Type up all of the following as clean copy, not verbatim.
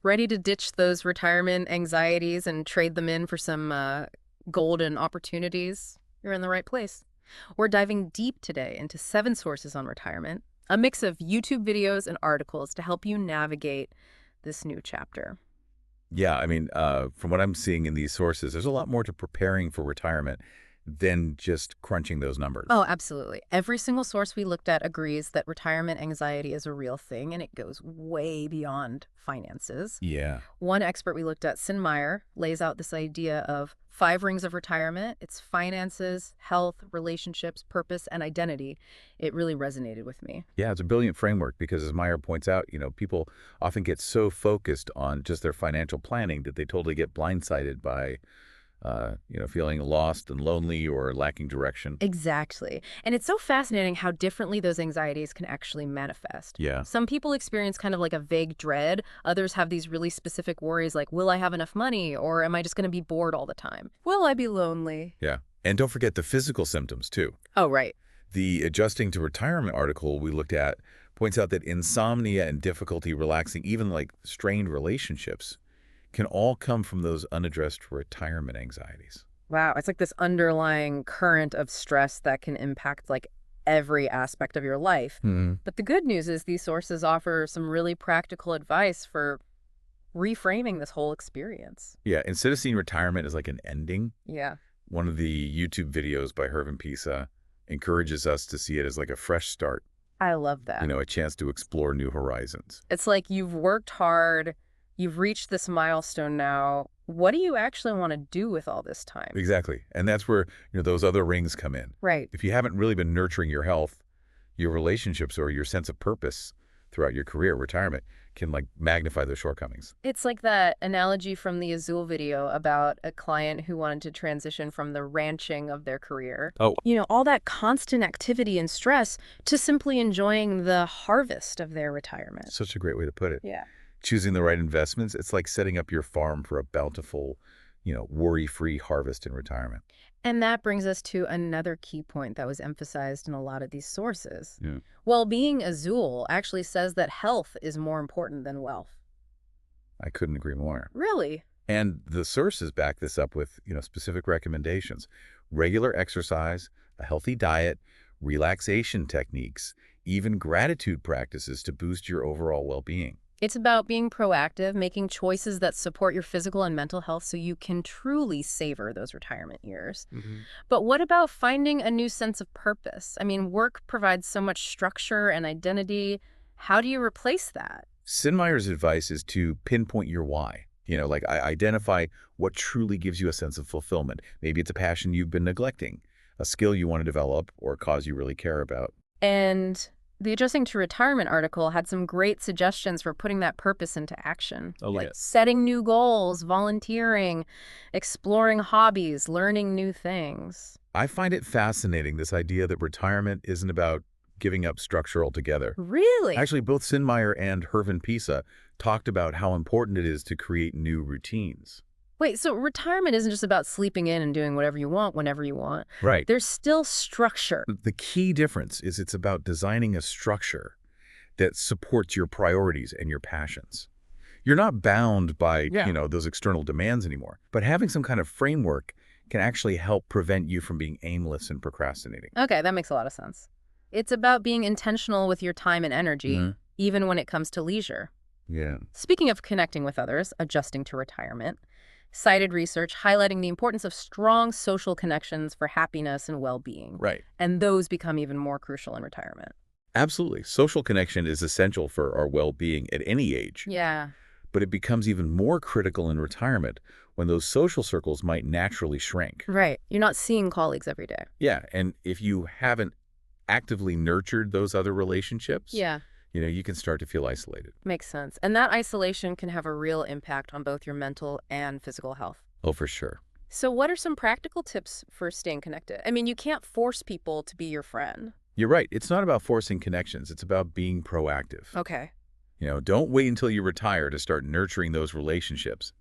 Ready to ditch those retirement anxieties and trade them in for some golden opportunities? You're in the right place. We're diving deep today into 7 sources on retirement, a mix of YouTube videos and articles to help you navigate this new chapter. Yeah, I mean, from what I'm seeing in these sources, there's a lot more to preparing for retirement than just crunching those numbers. Oh, absolutely. Every single source we looked at agrees that retirement anxiety is a real thing and it goes way beyond finances. Yeah, One expert we looked at, Sin Meyer, lays out this idea of 5 rings of retirement. It's finances, health, relationships, purpose, and identity. It really resonated with me. yeah, it's a brilliant framework because, as Meyer points out, people often get so focused on just their financial planning that they totally get blindsided by, feeling lost and lonely or lacking direction. Exactly. And it's so fascinating how differently those anxieties can actually manifest. Yeah, Some people experience kind of like a vague dread. Others have these really specific worries like, will I have enough money? Or am I just going to be bored all the time? Will I be lonely? yeah. And don't forget the physical symptoms, too. Oh, right. The Adjusting to Retirement article we looked at points out that insomnia and difficulty relaxing, even like strained relationships, can all come from those unaddressed retirement anxieties. Wow. It's like this underlying current of stress that can impact like every aspect of your life. Hmm. But the good news is these sources offer some really practical advice for reframing this whole experience. Yeah, instead of seeing retirement as like an ending, Yeah. one of the YouTube videos by Hervin Pisa encourages us to see it as like a fresh start, I love that. a chance to explore new horizons. It's like you've worked hard, you've reached this milestone now. What do you actually want to do with all this time? Exactly. And that's where, those other rings come in. Right. If you haven't really been nurturing your health, your relationships, or your sense of purpose throughout your career, retirement can like magnify those shortcomings. It's like that analogy from the Azul video about a client who wanted to transition from the ranching of their career, Oh, all that constant activity and stress, to simply enjoying the harvest of their retirement. such a great way to put it. Yeah. Choosing the right investments, it's like setting up your farm for a bountiful, worry-free harvest in retirement. And that brings us to another key point that was emphasized in a lot of these sources. Yeah. Well, being Azul actually says that health is more important than wealth. I couldn't agree more. Really? And the sources back this up with, specific recommendations. Regular exercise, a healthy diet, relaxation techniques, even gratitude practices to boost your overall well-being. It's about being proactive, making choices that support your physical and mental health so you can truly savor those retirement years. Hmm. But what about finding a new sense of purpose? I mean, work provides so much structure and identity. How do you replace that? Sinmeyer's advice is to pinpoint your why. Identify what truly gives you a sense of fulfillment. Maybe it's a passion you've been neglecting, a skill you want to develop, or a cause you really care about. And the Adjusting to Retirement article had some great suggestions for putting that purpose into action. Oh, like yeah. setting new goals, volunteering, exploring hobbies, learning new things. I find it fascinating, this idea that retirement isn't about giving up structure altogether. Really? Actually, both Sinmeyer and Hervin Pisa talked about how important it is to create new routines. Wait, so retirement isn't just about sleeping in and doing whatever you want whenever you want. Right. There's still structure. The key difference is it's about designing a structure that supports your priorities and your passions. You're not bound by, Yeah. those external demands anymore, but having some kind of framework can actually help prevent you from being aimless and procrastinating. Okay, that makes a lot of sense. It's about being intentional with your time and energy, Mhm. even when it comes to leisure. Yeah. Speaking of connecting with others, adjusting to retirement, cited research highlighting the importance of strong social connections for happiness and well-being. Right. And those become even more crucial in retirement. Absolutely. Social connection is essential for our well-being at any age, Yeah. but it becomes even more critical in retirement when those social circles might naturally shrink. Right. You're not seeing colleagues every day. Yeah, and if you haven't actively nurtured those other relationships, Yeah. you can start to feel isolated. Makes sense. And that isolation can have a real impact on both your mental and physical health. Oh, for sure. So what are some practical tips for staying connected? I mean, you can't force people to be your friend. You're right. It's not about forcing connections. It's about being proactive. Okay. Don't wait until you retire to start nurturing those relationships.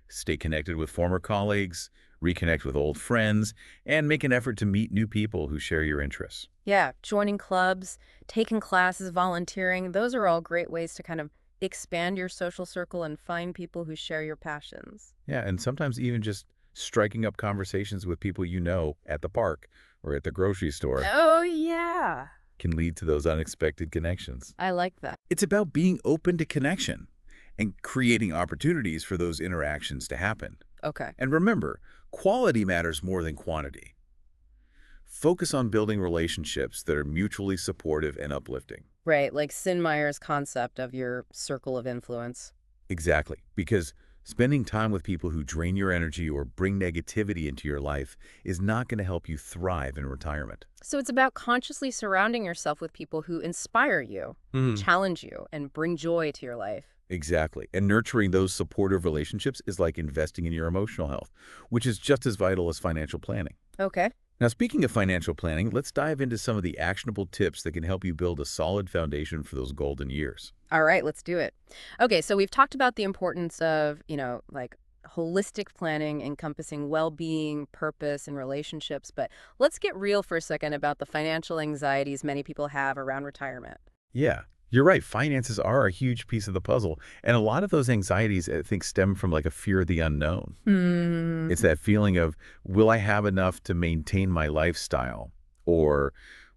Stay connected with former colleagues, reconnect with old friends, and make an effort to meet new people who share your interests. Yeah, joining clubs, taking classes, volunteering, those are all great ways to kind of expand your social circle and find people who share your passions. Yeah, and sometimes even just striking up conversations with people you know at the park or at the grocery store Oh, yeah. can lead to those unexpected connections. I like that. It's about being open to connection and creating opportunities for those interactions to happen. Okay. And remember, quality matters more than quantity. Focus on building relationships that are mutually supportive and uplifting. Right, like Sid Meier's concept of your circle of influence. Exactly, because spending time with people who drain your energy or bring negativity into your life is not going to help you thrive in retirement. So it's about consciously surrounding yourself with people who inspire you, challenge you, and bring joy to your life. Exactly. And nurturing those supportive relationships is like investing in your emotional health, which is just as vital as financial planning. Okay. Now, speaking of financial planning, let's dive into some of the actionable tips that can help you build a solid foundation for those golden years. All right, let's do it. Okay, so we've talked about the importance of, like holistic planning encompassing well-being, purpose, and relationships, but let's get real for a second about the financial anxieties many people have around retirement. Yeah, you're right. Finances are a huge piece of the puzzle. And a lot of those anxieties, I think, stem from like a fear of the unknown. It's that feeling of, will I have enough to maintain my lifestyle? Or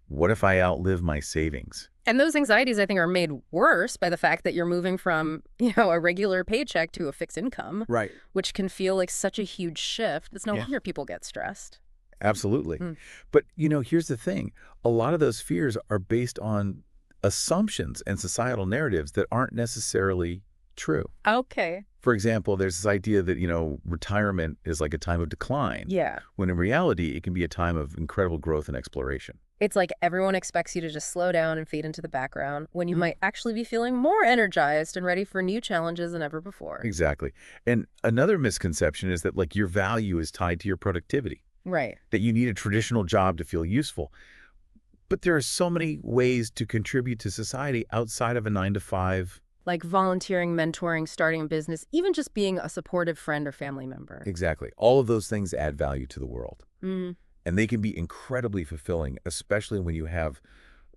what if I outlive my savings? And those anxieties, I think, are made worse by the fact that you're moving from, a regular paycheck to a fixed income, Right. which can feel like such a huge shift. It's no Yeah. wonder people get stressed. Absolutely. Mm. But, here's the thing. A lot of those fears are based on assumptions and societal narratives that aren't necessarily true. Okay. For example, there's this idea that, retirement is like a time of decline, Yeah. when in reality, it can be a time of incredible growth and exploration. It's like everyone expects you to just slow down and fade into the background when you might actually be feeling more energized and ready for new challenges than ever before. Exactly. And another misconception is that like your value is tied to your productivity, Right. that you need a traditional job to feel useful. But there are so many ways to contribute to society outside of a 9 to 5. Like volunteering, mentoring, starting a business, even just being a supportive friend or family member. Exactly. All of those things add value to the world. Mm. And they can be incredibly fulfilling, especially when you have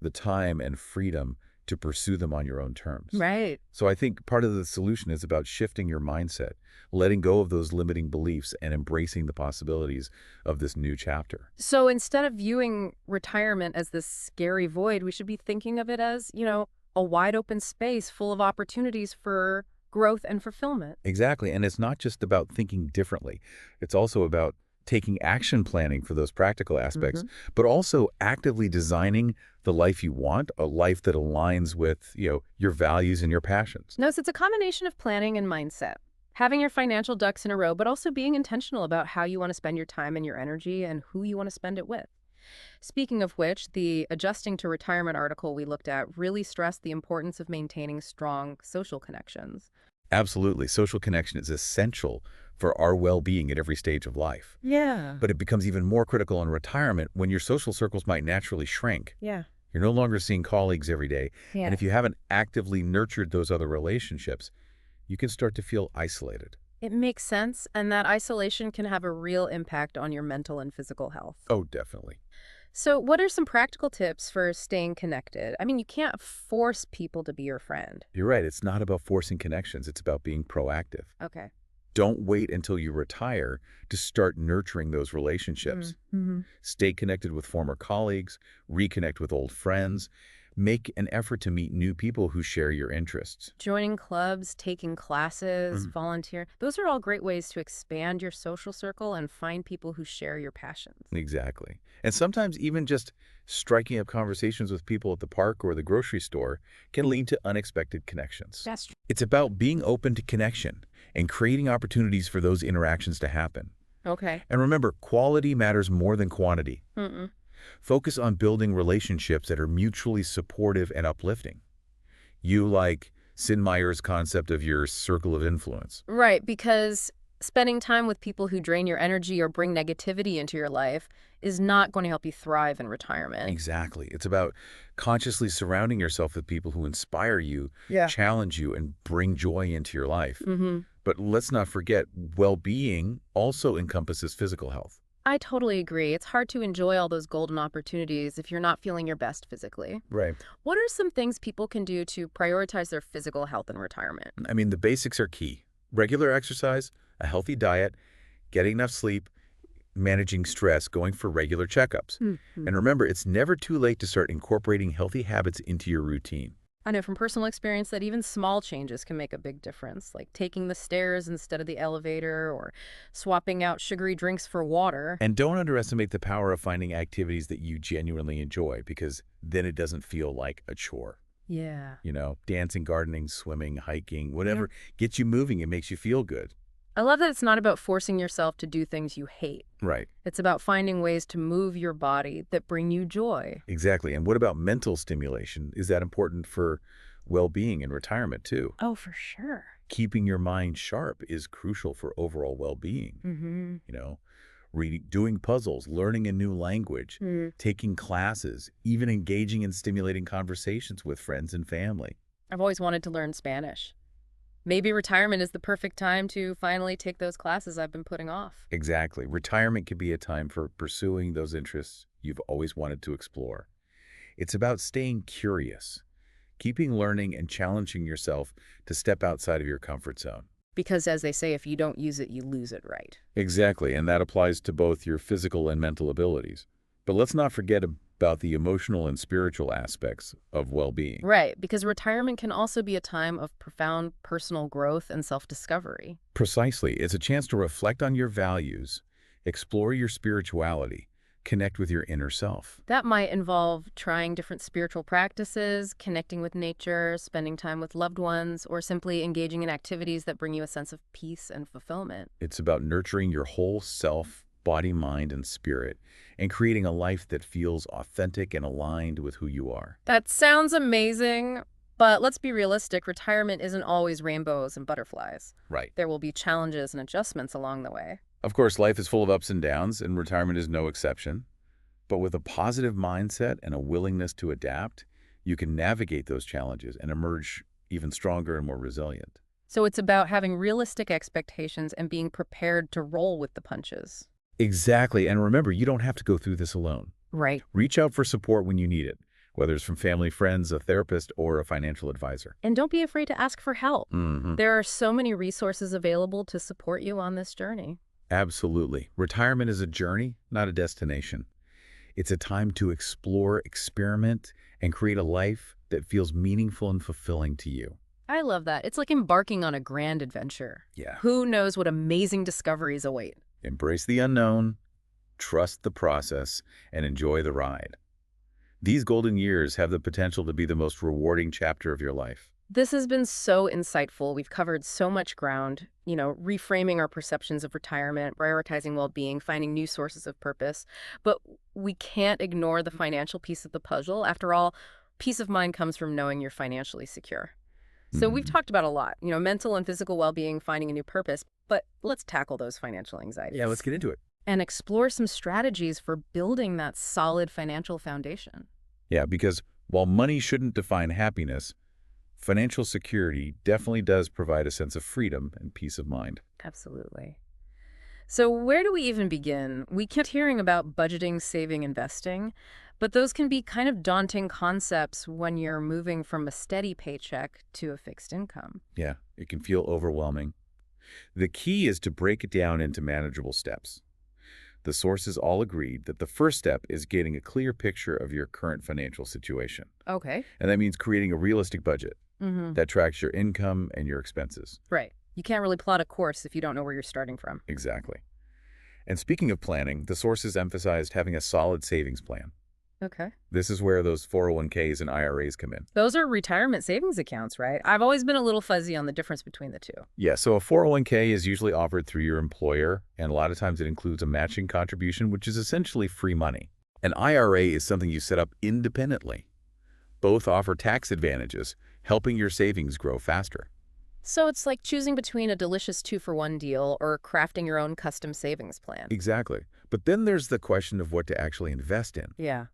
the time and freedom to pursue them on your own terms. Right. So I think part of the solution is about shifting your mindset, letting go of those limiting beliefs and embracing the possibilities of this new chapter. So instead of viewing retirement as this scary void, we should be thinking of it as, a wide open space full of opportunities for growth and fulfillment. Exactly. And it's not just about thinking differently. It's also about taking action planning for those practical aspects, but also actively designing the life you want, a life that aligns with, your values and your passions. No, so it's a combination of planning and mindset. Having your financial ducks in a row, but also being intentional about how you want to spend your time and your energy and who you want to spend it with. Speaking of which, the Adjusting to Retirement article we looked at really stressed the importance of maintaining strong social connections. Absolutely. Social connection is essential for our well-being at every stage of life. Yeah. But it becomes even more critical in retirement when your social circles might naturally shrink. Yeah. You're no longer seeing colleagues every day. Yeah. And if you haven't actively nurtured those other relationships, you can start to feel isolated. It makes sense, and that isolation can have a real impact on your mental and physical health. Oh, definitely. So what are some practical tips for staying connected? I mean, you can't force people to be your friend. You're right. It's not about forcing connections. It's about being proactive. Okay. Don't wait until you retire to start nurturing those relationships. Mm-hmm. Stay connected with former colleagues, reconnect with old friends, make an effort to meet new people who share your interests. Joining clubs, taking classes, volunteer. Those are all great ways to expand your social circle and find people who share your passions. Exactly. And sometimes even just striking up conversations with people at the park or the grocery store can lead to unexpected connections. That's true. It's about being open to connection and creating opportunities for those interactions to happen. Okay. And remember, quality matters more than quantity. Mm-mm. Focus on building relationships that are mutually supportive and uplifting. You like Sid Meier's concept of your circle of influence. Right, because spending time with people who drain your energy or bring negativity into your life is not going to help you thrive in retirement. Exactly. It's about consciously surrounding yourself with people who inspire you, Yeah. challenge you, and bring joy into your life. Mm-hmm. But let's not forget, well-being also encompasses physical health. I totally agree. It's hard to enjoy all those golden opportunities if you're not feeling your best physically. Right. What are some things people can do to prioritize their physical health in retirement? I mean, the basics are key. Regular exercise, a healthy diet, getting enough sleep, managing stress, going for regular checkups. Mhm. And remember, it's never too late to start incorporating healthy habits into your routine. I know from personal experience that even small changes can make a big difference, like taking the stairs instead of the elevator or swapping out sugary drinks for water. And don't underestimate the power of finding activities that you genuinely enjoy, because then it doesn't feel like a chore. Yeah. Dancing, gardening, swimming, hiking, whatever gets you moving and makes you feel good. I love that it's not about forcing yourself to do things you hate. Right. It's about finding ways to move your body that bring you joy. Exactly. And what about mental stimulation? Is that important for well-being in retirement too? Oh, for sure. Keeping your mind sharp is crucial for overall well-being. Mm-hmm. Reading, doing puzzles, learning a new language, taking classes, even engaging in stimulating conversations with friends and family. I've always wanted to learn Spanish. Maybe retirement is the perfect time to finally take those classes I've been putting off. Exactly. Retirement can be a time for pursuing those interests you've always wanted to explore. It's about staying curious, keeping learning and challenging yourself to step outside of your comfort zone. Because as they say, if you don't use it, you lose it, right? Exactly, and that applies to both your physical and mental abilities. But let's not forget about the emotional and spiritual aspects of well-being. Right, because retirement can also be a time of profound personal growth and self-discovery. Precisely. It's a chance to reflect on your values, explore your spirituality, connect with your inner self. That might involve trying different spiritual practices, connecting with nature, spending time with loved ones, or simply engaging in activities that bring you a sense of peace and fulfillment. It's about nurturing your whole self, body, mind, and spirit, and creating a life that feels authentic and aligned with who you are. That sounds amazing, but let's be realistic. Retirement isn't always rainbows and butterflies. Right. There will be challenges and adjustments along the way. Of course, life is full of ups and downs, and retirement is no exception. But with a positive mindset and a willingness to adapt, you can navigate those challenges and emerge even stronger and more resilient. So it's about having realistic expectations and being prepared to roll with the punches. Exactly. And remember, you don't have to go through this alone. Right. Reach out for support when you need it, whether it's from family, friends, a therapist, or a financial advisor. And don't be afraid to ask for help. Mm-hmm. There are so many resources available to support you on this journey. Absolutely. Retirement is a journey, not a destination. It's a time to explore, experiment, and create a life that feels meaningful and fulfilling to you. I love that. It's like embarking on a grand adventure. Yeah. Who knows what amazing discoveries await? Embrace the unknown, trust the process, and enjoy the ride. These golden years have the potential to be the most rewarding chapter of your life. This has been so insightful. We've covered so much ground, reframing our perceptions of retirement, prioritizing well-being, finding new sources of purpose. But we can't ignore the financial piece of the puzzle. After all, peace of mind comes from knowing you're financially secure. So we've talked about a lot, mental and physical well-being, finding a new purpose, but let's tackle those financial anxieties. Yeah, let's get into it. And explore some strategies for building that solid financial foundation. Yeah, because while money shouldn't define happiness, financial security definitely does provide a sense of freedom and peace of mind. Absolutely. So where do we even begin? We kept hearing about budgeting, saving, investing, but those can be kind of daunting concepts when you're moving from a steady paycheck to a fixed income. Yeah, it can feel overwhelming. The key is to break it down into manageable steps. The sources all agreed that the first step is getting a clear picture of your current financial situation. Okay. And that means creating a realistic budget that tracks your income and your expenses. Right. You can't really plot a course if you don't know where you're starting from. Exactly. And speaking of planning, the sources emphasized having a solid savings plan. Okay. This is where those 401ks and IRAs come in. Those are retirement savings accounts, right? I've always been a little fuzzy on the difference between the two. Yeah, so a 401k is usually offered through your employer, and a lot of times it includes a matching contribution, which is essentially free money. An IRA is something you set up independently. Both offer tax advantages, helping your savings grow faster. So it's like choosing between a delicious 2-for-1 deal or crafting your own custom savings plan. Exactly. But then there's the question of what to actually invest in. Yeah.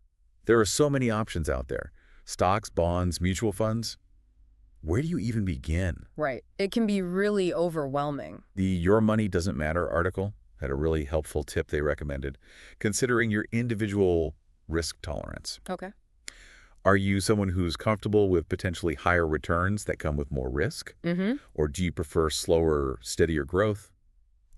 There are so many options out there. Stocks, bonds, mutual funds. Where do you even begin? Right. It can be really overwhelming. The Your Money Doesn't Matter article had a really helpful tip they recommended, considering your individual risk tolerance. Okay. Are you someone who's comfortable with potentially higher returns that come with more risk? Mm-hmm. Or do you prefer slower, steadier growth?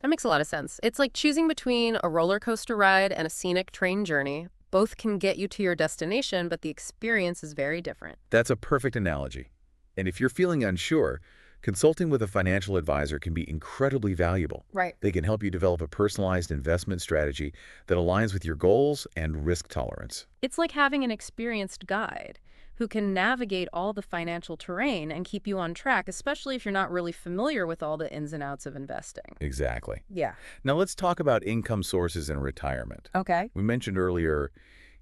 That makes a lot of sense. It's like choosing between a roller coaster ride and a scenic train journey. Both can get you to your destination, but the experience is very different. That's a perfect analogy. And if you're feeling unsure, consulting with a financial advisor can be incredibly valuable. Right. They can help you develop a personalized investment strategy that aligns with your goals and risk tolerance. It's like having an experienced guide who can navigate all the financial terrain and keep you on track, especially if you're not really familiar with all the ins and outs of investing. Exactly. Yeah. Now let's talk about income sources in retirement. Okay. We mentioned earlier,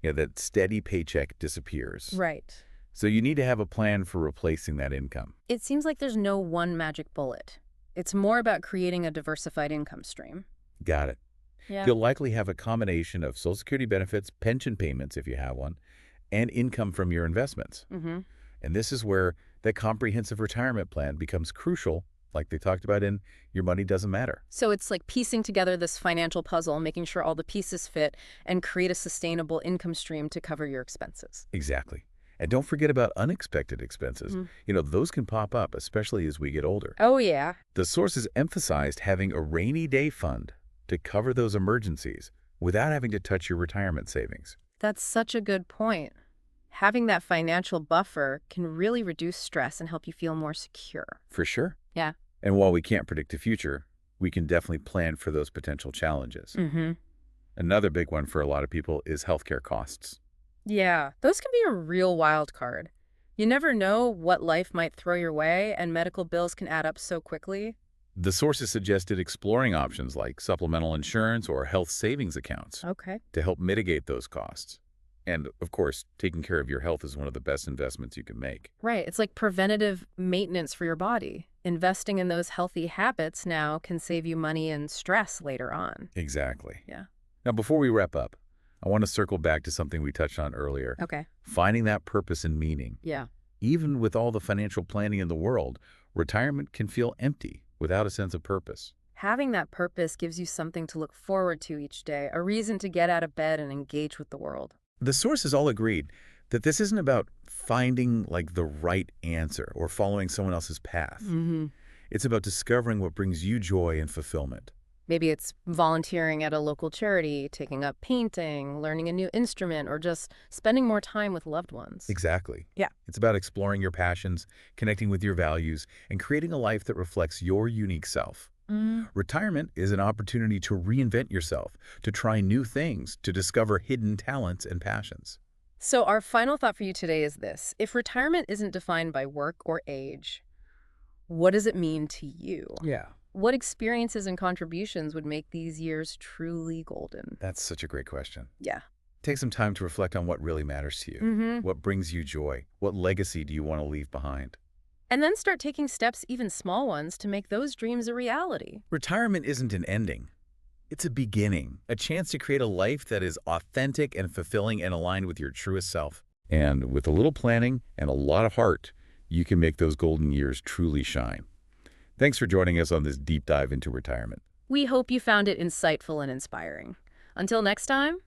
that steady paycheck disappears. Right. So you need to have a plan for replacing that income. It seems like there's no one magic bullet. It's more about creating a diversified income stream. Got it. Yeah. You'll likely have a combination of Social Security benefits, pension payments if you have one, and income from your investments. Mm-hmm. And this is where that comprehensive retirement plan becomes crucial, like they talked about in Your Money Doesn't Matter. So it's like piecing together this financial puzzle, making sure all the pieces fit, and create a sustainable income stream to cover your expenses. Exactly. And don't forget about unexpected expenses. Those can pop up, especially as we get older. Oh, yeah. The sources emphasized having a rainy day fund to cover those emergencies without having to touch your retirement savings. That's such a good point. Having that financial buffer can really reduce stress and help you feel more secure. For sure. Yeah. And while we can't predict the future, we can definitely plan for those potential challenges. Mm-hmm. Another big one for a lot of people is healthcare costs. Yeah, those can be a real wild card. You never know what life might throw your way, and medical bills can add up so quickly. The sources suggested exploring options like supplemental insurance or health savings accounts Okay. to help mitigate those costs. And, of course, taking care of your health is one of the best investments you can make. Right. It's like preventative maintenance for your body. Investing in those healthy habits now can save you money and stress later on. Exactly. Yeah. Now, before we wrap up, I want to circle back to something we touched on earlier. Okay. Finding that purpose and meaning. Yeah. Even with all the financial planning in the world, retirement can feel empty without a sense of purpose. Having that purpose gives you something to look forward to each day, a reason to get out of bed and engage with the world. The sources all agreed that this isn't about finding the right answer or following someone else's path. Mm-hmm. It's about discovering what brings you joy and fulfillment. Maybe it's volunteering at a local charity, taking up painting, learning a new instrument, or just spending more time with loved ones. Exactly. Yeah. It's about exploring your passions, connecting with your values, and creating a life that reflects your unique self. Retirement is an opportunity to reinvent yourself, to try new things, to discover hidden talents and passions. So our final thought for you today is this. If retirement isn't defined by work or age, what does it mean to you? Yeah. What experiences and contributions would make these years truly golden? That's such a great question. Yeah. Take some time to reflect on what really matters to you. Mm-hmm. What brings you joy? What legacy do you want to leave behind? And then start taking steps, even small ones, to make those dreams a reality. Retirement isn't an ending. It's a beginning, a chance to create a life that is authentic and fulfilling and aligned with your truest self. And with a little planning and a lot of heart, you can make those golden years truly shine. Thanks for joining us on this deep dive into retirement. We hope you found it insightful and inspiring. Until next time,